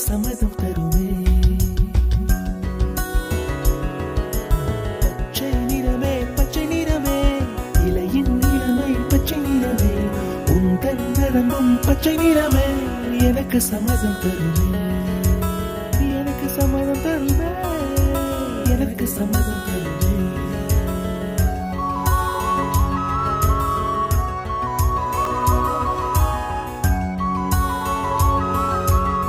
சம்மதம் தருமே. பச்சை நிறமே பச்சை நிறமே, இலையின் நிறமை பச்சை நிறமே, உந்தன் நரம்பும் பச்சை நிறமே, எனக்கு சம்மதம் தருமே, எனக்கு சம்மதம் தருமே, எனக்கு சம்மதம் தருமே.